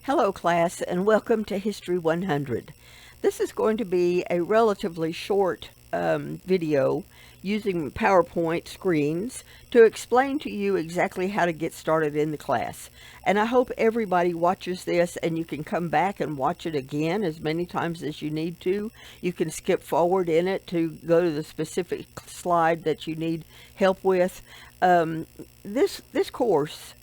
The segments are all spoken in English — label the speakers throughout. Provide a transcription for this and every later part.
Speaker 1: Hello class and welcome to History 100. This is going to be a relatively short video using PowerPoint screens to explain to you exactly how to get started in the class. And I hope everybody watches this and you can come back and watch it again as many times as you need to. You can skip forward in it to go to the specific slide that you need help with. This course,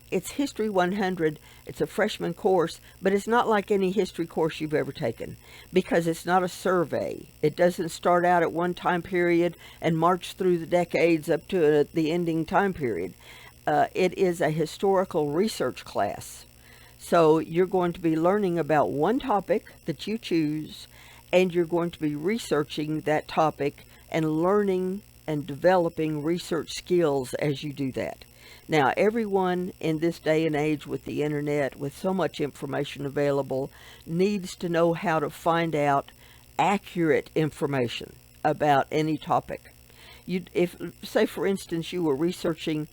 Speaker 1: it's History 100. It's a freshman course, but it's not like any history course you've ever taken because it's not a survey. It doesn't start out at one time period and march through the decades up to the ending time period. It is a historical research class. So you're going to be learning about one topic that you choose, and you're going to be researching that topic and learning and developing research skills as you do that. Now, everyone in this day and age with the internet, with so much information available, needs to know how to find out accurate information about any topic. If, say, for instance, you were researching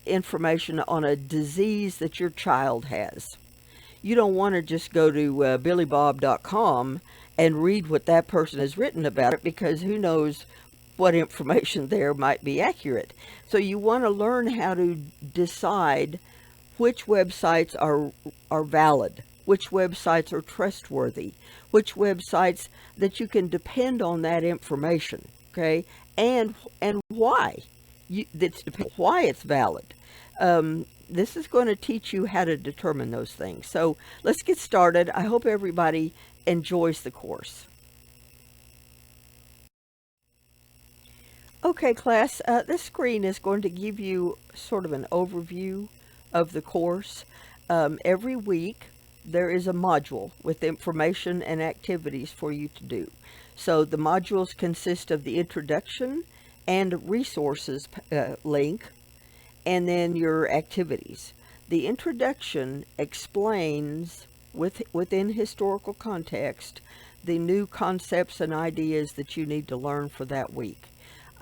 Speaker 1: information on a disease that your child has, you don't want to just go to billybob.com and read what that person has written about it, because who knows what information there might be accurate. So you want to learn how to decide which websites are valid, which websites are trustworthy, which websites that you can depend on that information, okay, and why why it's valid. This is going to teach you how to determine those things. So let's get started. I hope everybody enjoys the course. Okay, class, this screen is going to give you sort of an overview of the course. Every week there is a module with information and activities for you to do. So the modules consist of the introduction and resources link, and then your activities. The introduction explains within historical context the new concepts and ideas that you need to learn for that week.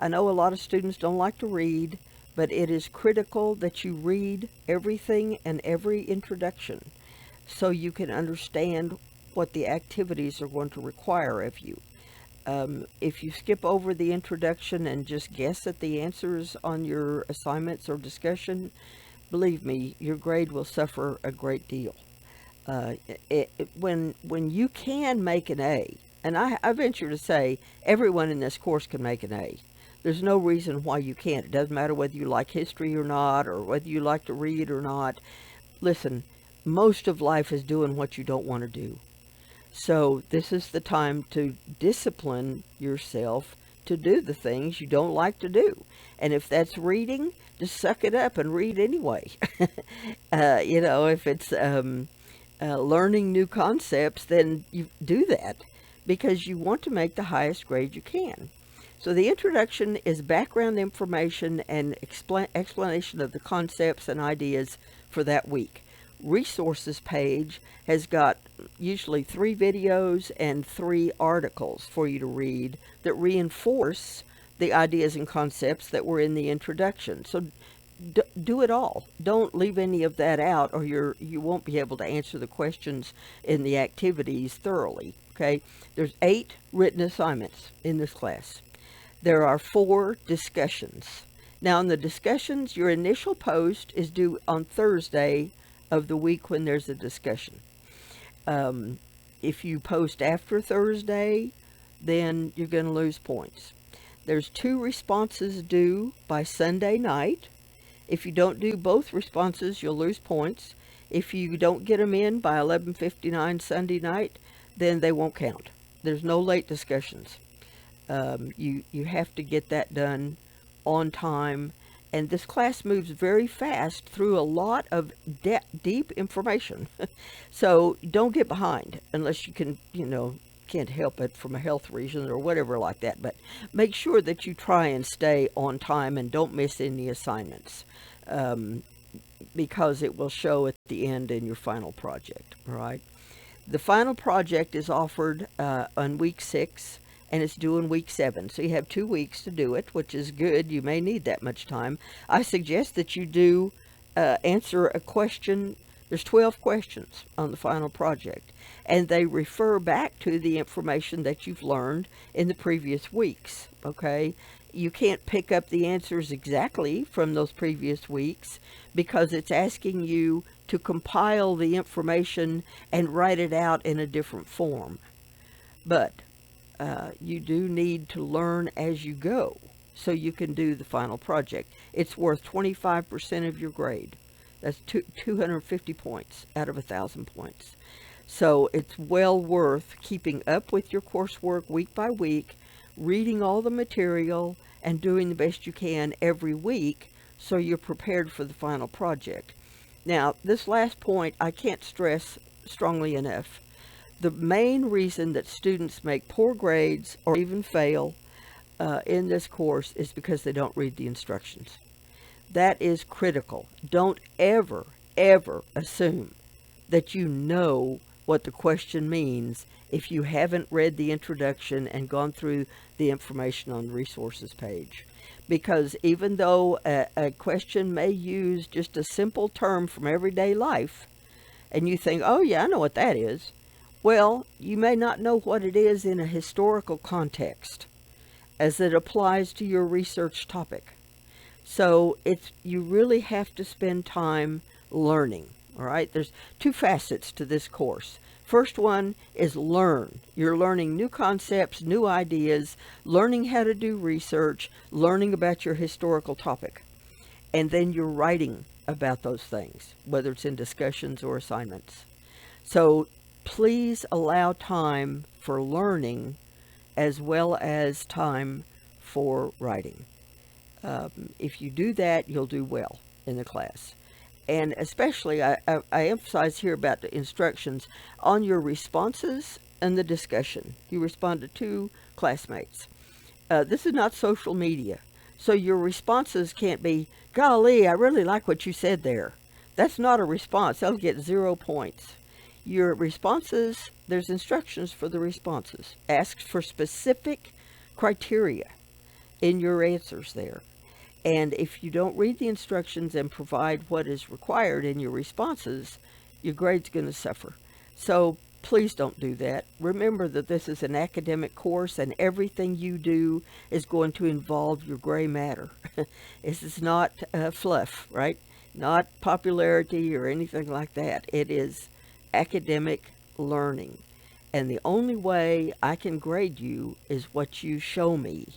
Speaker 1: I know a lot of students don't like to read, but it is critical that you read everything and every introduction so you can understand what the activities are going to require of you. If you skip over the introduction and just guess at the answers on your assignments or discussion, believe me, your grade will suffer a great deal. When you can make an A, and I venture to say everyone in this course can make an A. There's no reason why you can't. It doesn't matter whether you like history or not, or whether you like to read or not. Listen, most of life is doing what you don't want to do. So this is the time to discipline yourself to do the things you don't like to do. And if that's reading, just suck it up and read anyway. If it's learning new concepts, then you do that because you want to make the highest grade you can. So the introduction is background information and explanation of the concepts and ideas for that week. Resources page has got usually 3 videos and 3 articles for you to read that reinforce the ideas and concepts that were in the introduction. So do it all. Don't leave any of that out, or you won't be able to answer the questions in the activities thoroughly. Okay, there's 8 written assignments in this class. There are 4 discussions. Now, in the discussions, your initial post is due on Thursday of the week when there's a discussion. If you post after Thursday, then you're going to lose points. There's 2 responses due by Sunday night. If you don't do both responses, you'll lose points. If you don't get them in by 11:59 Sunday night, then they won't count. There's no late discussions. You have to get that done on time, and this class moves very fast through a lot of deep information. So don't get behind unless you can't help it from a health reason or whatever like that. But make sure that you try and stay on time and don't miss any assignments, because it will show at the end in your final project. All right. The final project is offered on week 6. And it's due in week 7. So you have 2 weeks to do it, which is good. You may need that much time. I suggest that you do answer a question There's 12 questions on the final project, and they refer back to the information that you've learned in the previous weeks, okay? You can't pick up the answers exactly from those previous weeks because it's asking you to compile the information and write it out in a different form. But you do need to learn as you go so you can do the final project. It's worth 25% of your grade. That's 250 points out of 1,000 points. So it's well worth keeping up with your coursework week by week, reading all the material, and doing the best you can every week so you're prepared for the final project. Now, this last point I can't stress strongly enough. The main reason that students make poor grades or even fail in this course is because they don't read the instructions. That is critical. Don't ever, ever assume that you know what the question means if you haven't read the introduction and gone through the information on the resources page. Because even though a question may use just a simple term from everyday life, and you think, oh yeah, I know what that is. Well, you may not know what it is in a historical context as it applies to your research topic. So you really have to spend time learning, all right? There's two facets to this course. First one is learn. You're learning new concepts, new ideas, learning how to do research, learning about your historical topic. And then you're writing about those things, whether it's in discussions or assignments. So please allow time for learning as well as time for writing. If you do that, you'll do well in the class. And especially, I emphasize here about the instructions on your responses and the discussion. You respond to 2 classmates. This is not social media. So your responses can't be, golly, I really like what you said there. That's not a response. They'll get 0 points. Your responses, there's instructions for the responses. Ask for specific criteria in your answers there. And if you don't read the instructions and provide what is required in your responses, your grade's going to suffer. So please don't do that. Remember that this is an academic course and everything you do is going to involve your gray matter. This is not fluff, right? Not popularity or anything like that. It is academic learning. And the only way I can grade you is what you show me,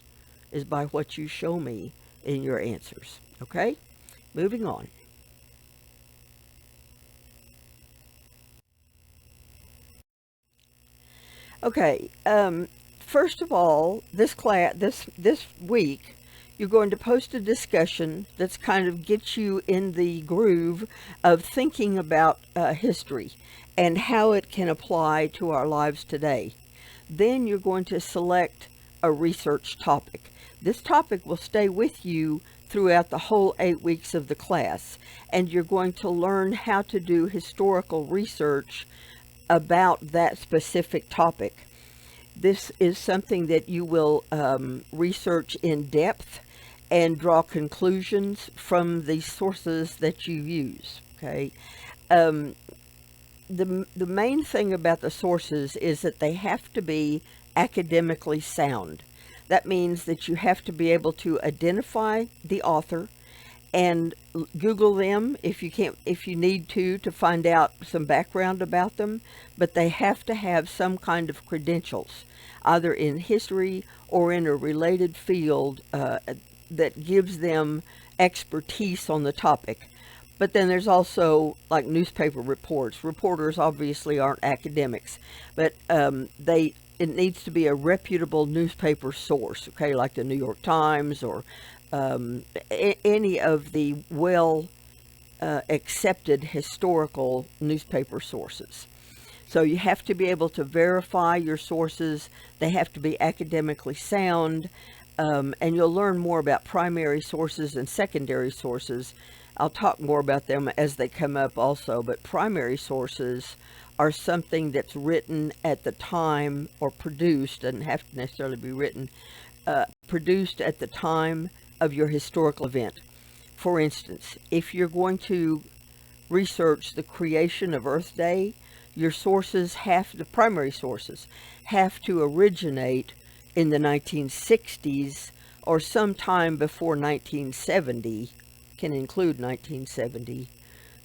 Speaker 1: is by what you show me in your answers. Okay? Moving on. Okay, first of all, this week, you're going to post a discussion that's kind of gets you in the groove of thinking about history and how it can apply to our lives today. Then you're going to select a research topic. This topic will stay with you throughout the whole 8 weeks of the class, and you're going to learn how to do historical research about that specific topic. This is something that you will research in depth and draw conclusions from the sources that you use, okay? The main thing about the sources is that they have to be academically sound. That means that you have to be able to identify the author and Google them if you need to find out some background about them, but they have to have some kind of credentials, either in history or in a related field that gives them expertise on the topic. But then there's also like newspaper reports. Reporters obviously aren't academics, but it needs to be a reputable newspaper source, okay, like the New York Times or any of the well accepted historical newspaper sources. So you have to be able to verify your sources. They have to be academically sound, and you'll learn more about primary sources and secondary sources. I'll talk more about them as they come up also, but primary sources are something that's written at the time or produced, doesn't have to necessarily be written, produced at the time of your historical event. For instance, if you're going to research the creation of Earth Day, your sources the primary sources, have to originate in the 1960s or sometime before 1970, can include 1970.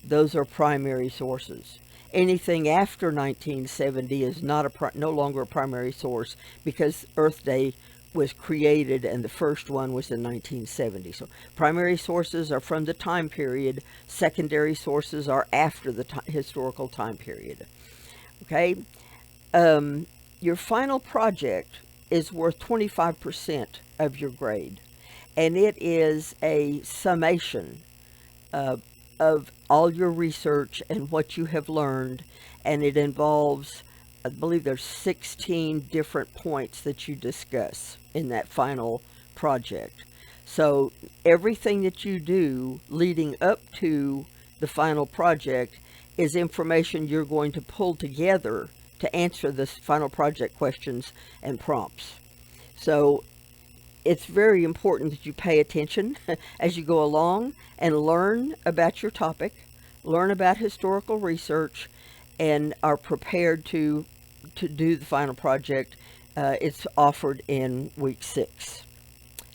Speaker 1: Those are primary sources. Anything after 1970 is no longer a primary source, because Earth Day was created and the first one was in 1970. So primary sources are from the time period. Secondary sources are after the historical time period. Okay? Your final project is worth 25% of your grade, and it is a summation of all your research and what you have learned, and it involves, I believe there's 16 different points that you discuss in that final project. So everything that you do leading up to the final project is information you're going to pull together to answer the final project questions and prompts. So it's very important that you pay attention as you go along and learn about your topic, learn about historical research, and are prepared to do the final project. It's offered in week 6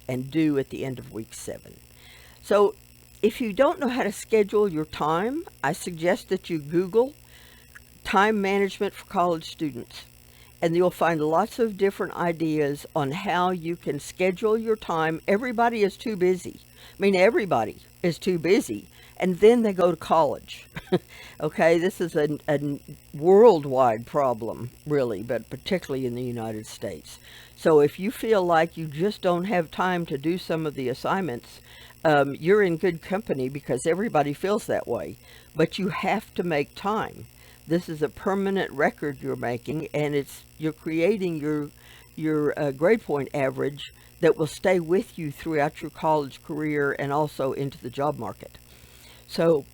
Speaker 1: and due at the end of week 7. So if you don't know how to schedule your time, I suggest that you Google time management for college students, and you'll find lots of different ideas on how you can schedule your time. Everybody is too busy. I mean, everybody is too busy, and then they go to college. Okay, this is a worldwide problem, really, but particularly in the United States. So if you feel like you just don't have time to do some of the assignments, you're in good company, because everybody feels that way. But you have to make time. This is a permanent record you're making, and you're creating your grade point average that will stay with you throughout your college career and also into the job market. So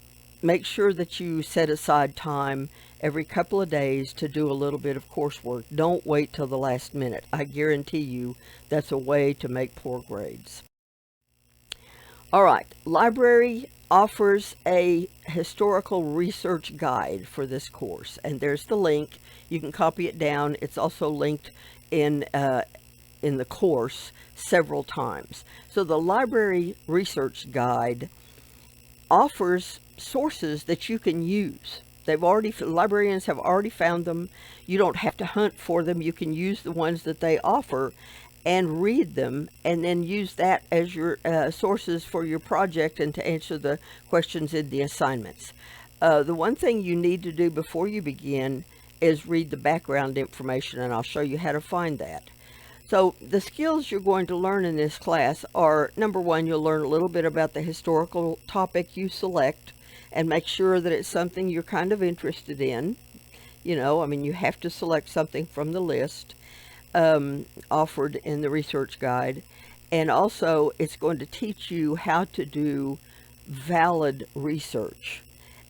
Speaker 1: make sure that you set aside time every couple of days to do a little bit of coursework. Don't wait till the last minute. I guarantee you that's a way to make poor grades. All right, library offers a historical research guide for this course, and there's the link. You can copy it down. It's also linked in the course several times. So the library research guide offers sources that you can use. Librarians have already found them. You don't have to hunt for them. You can use the ones that they offer and read them, and then use that as your sources for your project and to answer the questions in the assignments. The one thing you need to do before you begin is read the background information, and I'll show you how to find that. So the skills you're going to learn in this class are, number one, you'll learn a little bit about the historical topic you select, and make sure that it's something you're kind of interested in. You know, I mean, you have to select something from the list offered in the research guide. And also, it's going to teach you how to do valid research.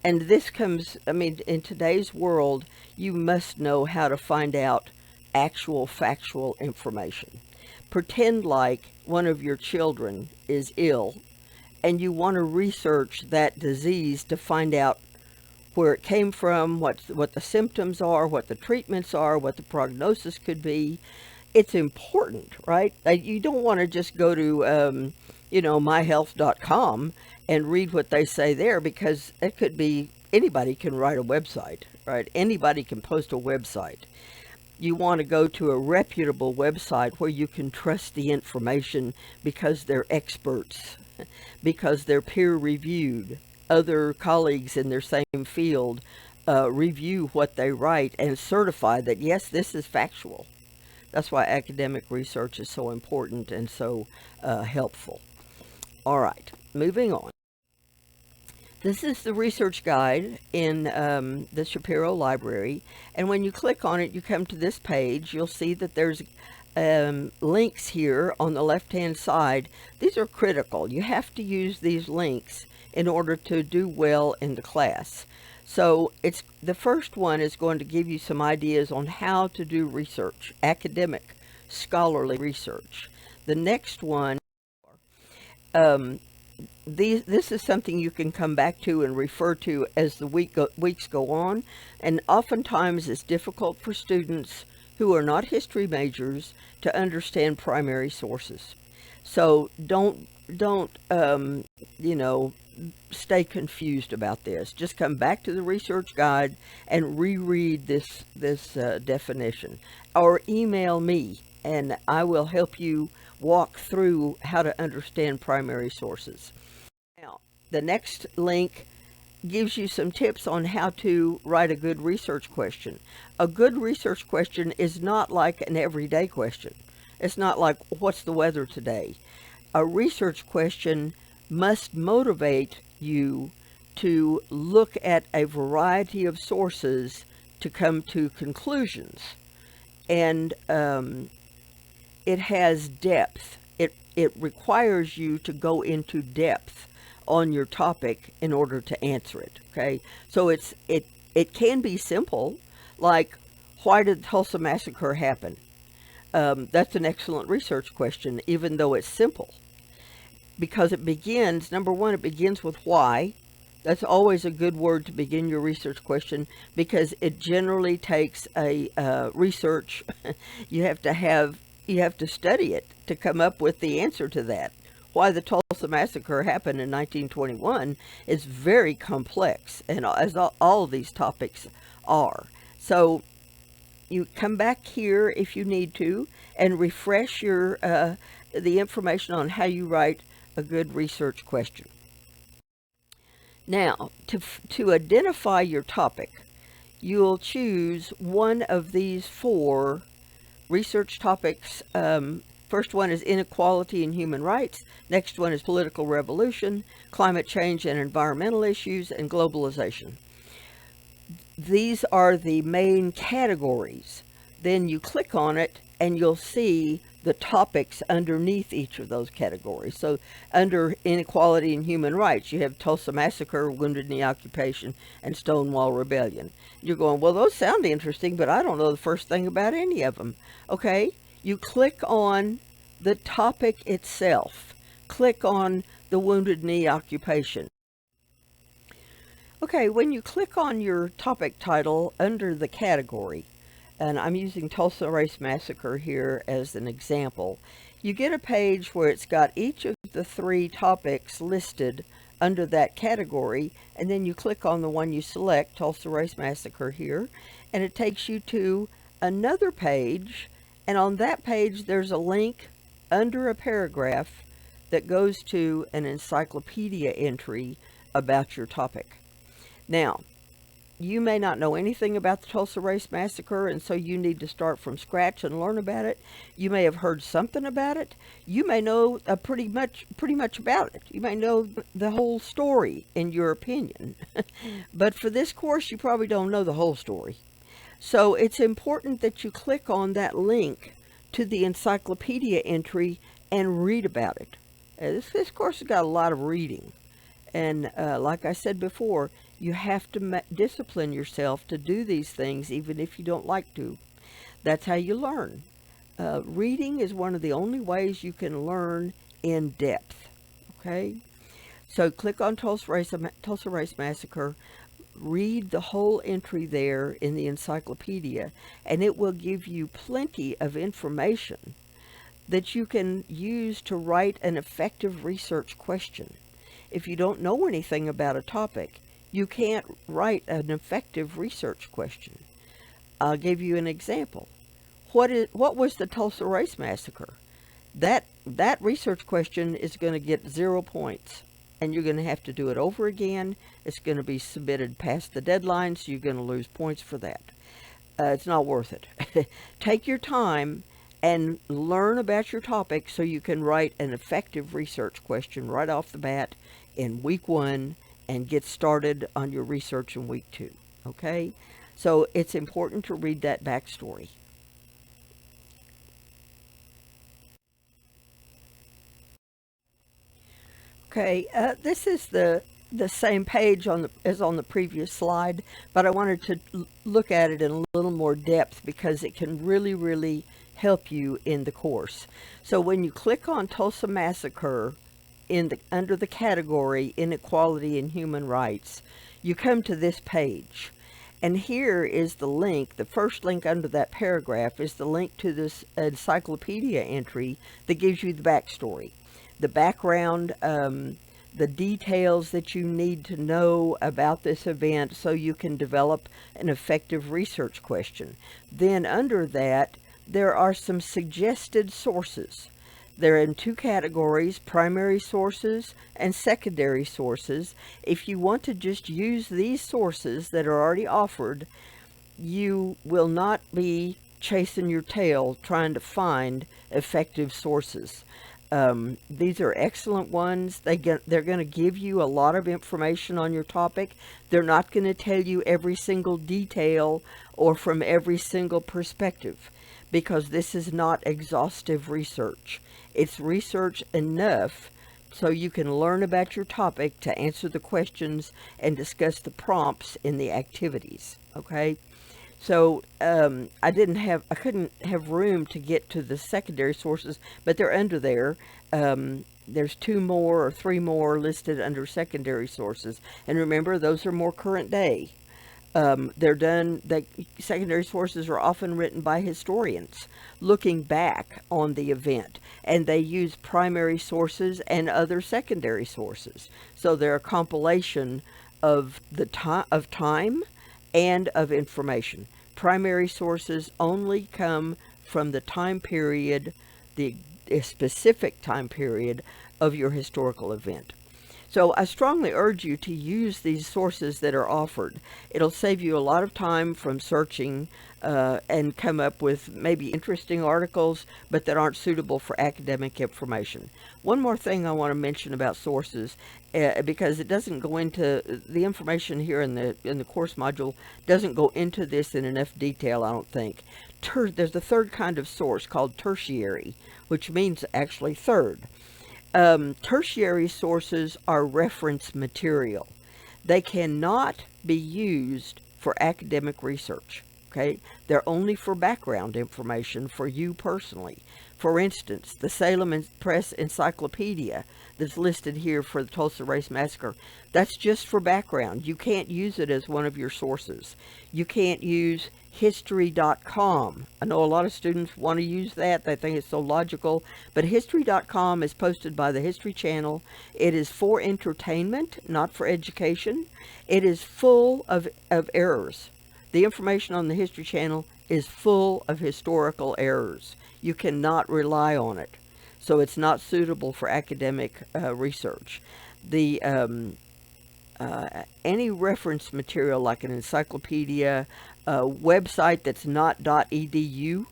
Speaker 1: And this comes, I mean, in today's world, you must know how to find out actual factual information. Pretend like one of your children is ill, and you want to research that disease to find out where it came from, what the symptoms are, what the treatments are, what the prognosis could be. It's important, right? You don't want to just go to, myhealth.com and read what they say there, because it could be, anybody can write a website, right? Anybody can post a website. You want to go to a reputable website where you can trust the information, because they're experts, because they're peer-reviewed. Other colleagues in their same field review what they write and certify that, yes, this is factual. That's why academic research is so important and so helpful. All right, moving on. This is the research guide in the Shapiro Library, and when you click on it, you come to this page. You'll see that there's links here on the left-hand side. These are critical. You have to use these links in order to do well in the class. So the first one is going to give you some ideas on how to do research, academic, scholarly research. The next one, this is something you can come back to and refer to as the weeks go on, and oftentimes it's difficult for students who are not history majors to understand primary sources. So don't you know, stay confused about this. Just come back to the research guide and reread this definition, or email me and I will help you walk through how to understand primary sources. Now, the next link gives you some tips on how to write a good research question. A good research question is not like an everyday question. It's not like, what's the weather today? A research question must motivate you to look at a variety of sources to come to conclusions. And it has depth. It requires you to go into depth on your topic in order to answer it. Okay, so it can be simple, like, why did the Tulsa Massacre happen? That's an excellent research question, even though it's simple, because it begins, number one, it begins with why. That's always a good word to begin your research question, because it generally takes a research. You have to study it to come up with the answer to that. Why the Tulsa Massacre happened in 1921 is very complex, and as all of these topics are. So you come back here if you need to and refresh your the information on how you write a good research question. Now, to identify your topic, you'll choose one of these 4 research topics. First one is inequality and human rights. Next one is political revolution, climate change and environmental issues, and globalization. These are the main categories. Then you click on it and you'll see the topics underneath each of those categories. So under inequality and human rights, you have Tulsa Massacre, Wounded Knee Occupation, and Stonewall Rebellion. You're going, well, those sound interesting, but I don't know the first thing about any of them. Okay, you click on the topic itself. Click on the Wounded Knee Occupation. Okay, when you click on your topic title under the category, and I'm using Tulsa Race Massacre here as an example, you get a page where it's got each of the 3 topics listed under that category, and then you click on the one you select, Tulsa Race Massacre here, and it takes you to another page, and on that page there's a link under a paragraph that goes to an encyclopedia entry about your topic. Now, you may not know anything about the Tulsa Race Massacre, and so you need to start from scratch and learn about it. You may have heard something about it. You may know pretty much about it. You may know the whole story, in your opinion. But for this course, you probably don't know the whole story. So it's important that you click on that link to the encyclopedia entry and read about it. This course has got a lot of reading. And like I said before, you have to discipline yourself to do these things, even if you don't like to. That's how you learn. Reading is one of the only ways you can learn in depth. Okay? So click on Tulsa Race Massacre. Read the whole entry there in the encyclopedia, and it will give you plenty of information that you can use to write an effective research question. If you don't know anything about a topic, you can't write an effective research question. I'll give you an example. What was the Tulsa Race Massacre? That research question is going to get 0 points, and you're going to have to do it over again. It's going to be submitted past the deadline, so you're going to lose points for that. It's not worth it. Take your time and learn about your topic so you can write an effective research question right off the bat in week 1 and get started on your research in week 2. Okay? So it's important to read that backstory. Okay, this is the same page as on the previous slide, but I wanted to look at it in a little more depth because it can really help you in the course. So when you click on Tulsa Massacre under the category Inequality and Human Rights, you come to this page. And here is the link. The first link under that paragraph is the link to this encyclopedia entry that gives you the backstory, the background, the details that you need to know about this event so you can develop an effective research question. Then under that, there are some suggested sources. They're in two categories, primary sources and secondary sources. If you want to just use these sources that are already offered, you will not be chasing your tail trying to find effective sources. These are excellent ones. They're going to give you a lot of information on your topic. They're not going to tell you every single detail or from every single perspective, because this is not exhaustive research. It's research enough so you can learn about your topic to answer the questions and discuss the prompts in the activities. Okay? So I couldn't have room to get to the secondary sources, but they're under there. There's 2 more or 3 more listed under secondary sources. And remember, those are more current day. Secondary sources are often written by historians looking back on the event, and they use primary sources and other secondary sources. So they're a compilation of time and of information. Primary sources only come from the time period, the specific time period of your historical event. So I strongly urge you to use these sources that are offered. It'll save you a lot of time from searching and come up with maybe interesting articles, but that aren't suitable for academic information. One more thing I want to mention about sources, because it doesn't go into the information here in the course module, doesn't go into this in enough detail, I don't think. There's a third kind of source called tertiary, which means actually third. Tertiary sources are reference material. They cannot be used for academic research. Okay? They're only for background information for you personally. For instance, the Salem Press Encyclopedia that's listed here for the Tulsa Race Massacre, that's just for background. You can't use it as one of your sources. You can't use history.com. I know a lot of students want to use that. They think it's so logical. But history.com is posted by the History Channel. It is for entertainment, not for education. It is full of errors. The information on the History Channel is full of historical errors. You cannot rely on it. So it's not suitable for academic research. Any reference material like an encyclopedia, a website that's not .edu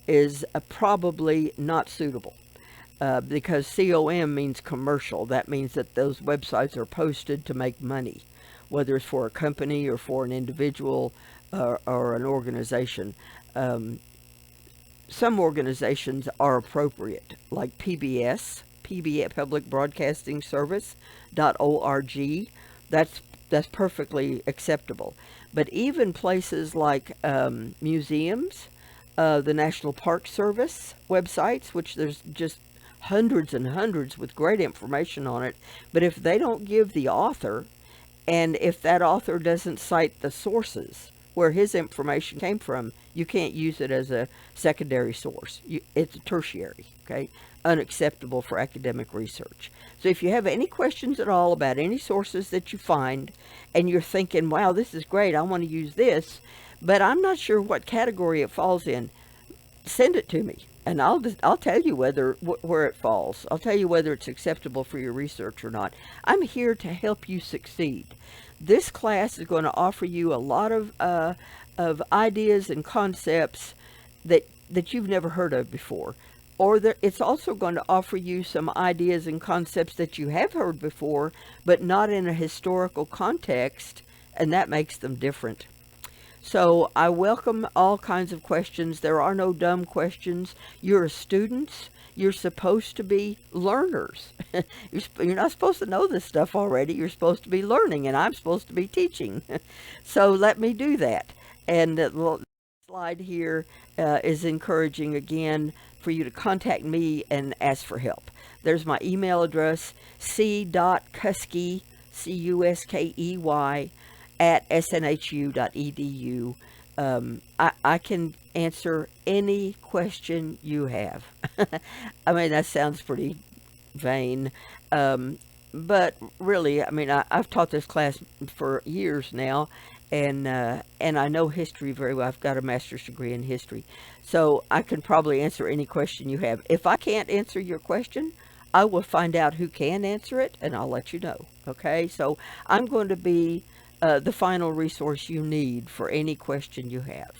Speaker 1: is probably not suitable because COM means commercial. That means that those websites are posted to make money, whether it's for a company or for an individual or an organization. Some organizations are appropriate, like PBS, Public Broadcasting Service.org. That's perfectly acceptable. But even places like museums, the National Park Service websites, which there's just hundreds and hundreds with great information on it, but if they don't give the author, and if that author doesn't cite the sources where his information came from, you can't use it as a secondary source. It's a tertiary, okay? Unacceptable for academic research. So if you have any questions at all about any sources that you find, and you're thinking, wow, this is great, I want to use this, but I'm not sure what category it falls in, send it to me, and I'll tell you where it falls. I'll tell you whether it's acceptable for your research or not. I'm here to help you succeed. This class is going to offer you a lot of ideas and concepts that you've never heard of before. Or it's also going to offer you some ideas and concepts that you have heard before, but not in a historical context, and that makes them different. So I welcome all kinds of questions. There are no dumb questions. You're students. You're supposed to be learners. You're not supposed to know this stuff already. You're supposed to be learning, and I'm supposed to be teaching. So let me do that. And the slide here is encouraging, again, for you to contact me and ask for help. There's my email address, c.cuskey, Cuskey, at snhu.edu. I can answer any question you have. I mean, that sounds pretty vain. But really, I mean, I've taught this class for years now, and I know history very well. I've got a master's degree in history, so I can probably answer any question you have. If I can't answer your question, I will find out who can answer it, and I'll let you know. Okay, so I'm going to be the final resource you need for any question you have.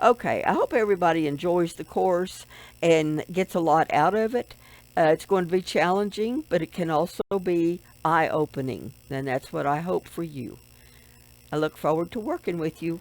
Speaker 1: Okay, I hope everybody enjoys the course and gets a lot out of it. It's going to be challenging, but it can also be eye-opening, and that's what I hope for you. I look forward to working with you.